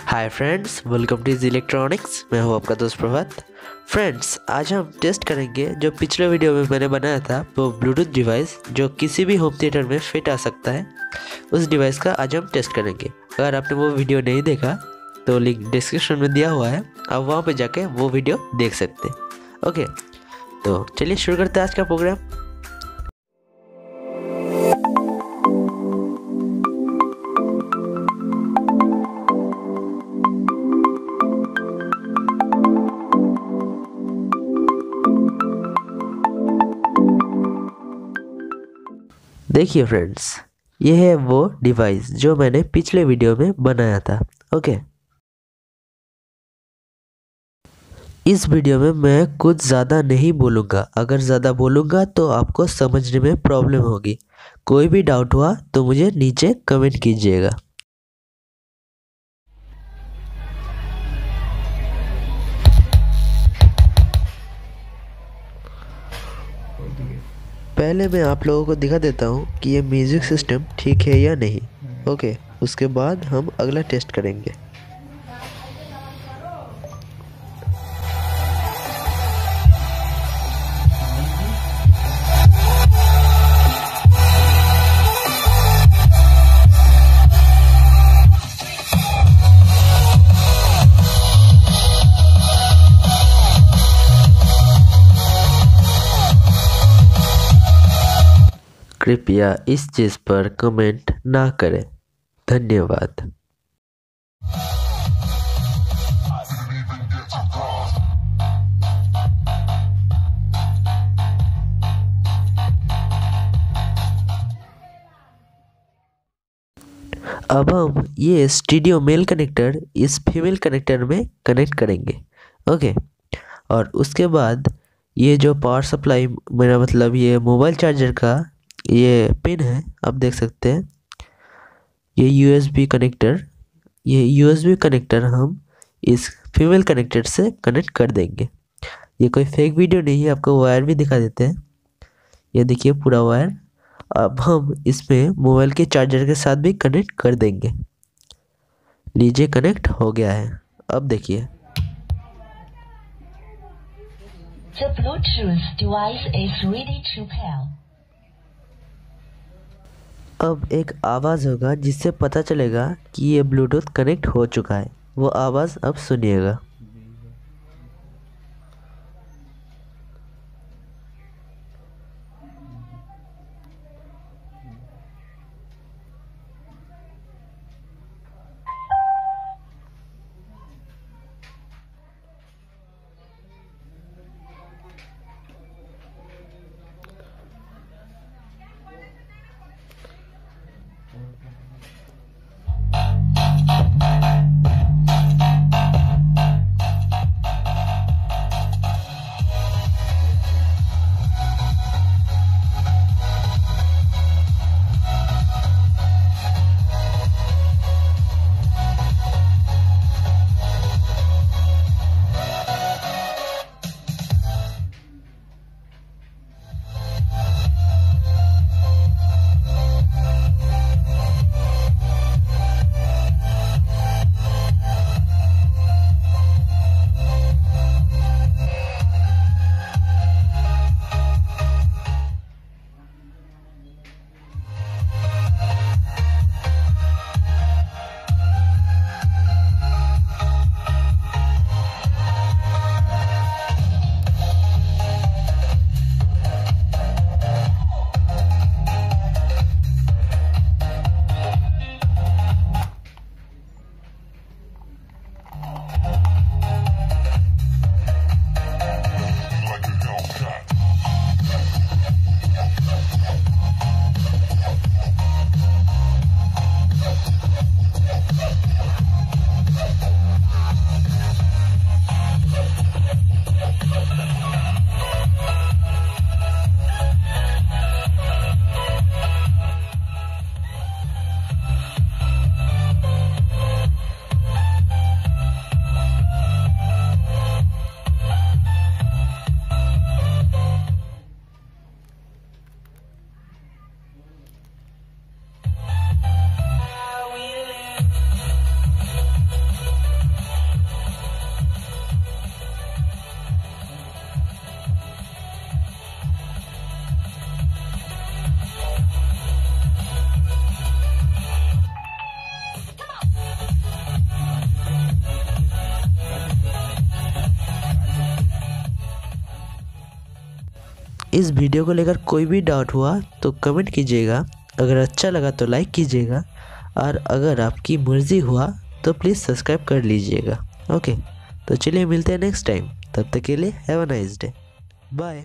Hi friends, welcome to Easy Electronics. मैं हूं आपका दोस्त प्रभात। फ्रेंड्स, आज हम टेस्ट करेंगे जो पिछले वीडियो में मैंने बनाया था वो ब्लूटूथ डिवाइस जो किसी भी होम थिएटर में फिट आ सकता है। उस डिवाइस का आज हम टेस्ट करेंगे। अगर आपने वो वीडियो नहीं देखा तो लिंक डिस्क्रिप्शन में दिया हुआ है, आप वहाँ पे जाके वो वीडियो देख सकते हैं। ओके, तो चलिए शुरू करते हैं आज का प्रोग्राम। देखिए फ्रेंड्स, ये है वो डिवाइस जो मैंने पिछले वीडियो में बनाया था। ओके, इस वीडियो में मैं कुछ ज़्यादा नहीं बोलूँगा। अगर ज़्यादा बोलूँगा तो आपको समझने में प्रॉब्लम होगी। कोई भी डाउट हुआ तो मुझे नीचे कमेंट कीजिएगा। पहले मैं आप लोगों को दिखा देता हूँ कि ये म्यूज़िक सिस्टम ठीक है या नहीं। ओके, उसके बाद हम अगला टेस्ट करेंगे। कृपया इस चीज़ पर कमेंट ना करें। धन्यवाद। अब हम ये स्टीरियो मेल कनेक्टर इस फीमेल कनेक्टर में कनेक्ट करेंगे। ओके, और उसके बाद ये जो पावर सप्लाई, मेरा मतलब ये मोबाइल चार्जर का ये पिन है, आप देख सकते हैं। ये यूएसबी कनेक्टर हम इस फीमेल कनेक्टर से कनेक्ट कर देंगे। ये कोई फेक वीडियो नहीं है, आपको वायर भी दिखा देते हैं। ये देखिए पूरा वायर। अब हम इसमें मोबाइल के चार्जर के साथ भी कनेक्ट कर देंगे। लीजिए, कनेक्ट हो गया है। अब देखिए, The Bluetooth device is ready to pair. अब एक आवाज़ होगा जिससे पता चलेगा कि ये ब्लूटूथ कनेक्ट हो चुका है। वो आवाज़ अब सुनिएगा। इस वीडियो को लेकर कोई भी डाउट हुआ तो कमेंट कीजिएगा। अगर अच्छा लगा तो लाइक कीजिएगा, और अगर आपकी मर्ज़ी हुआ तो प्लीज़ सब्सक्राइब कर लीजिएगा। ओके, तो चलिए मिलते हैं नेक्स्ट टाइम। तब तक के लिए have a nice day. Bye.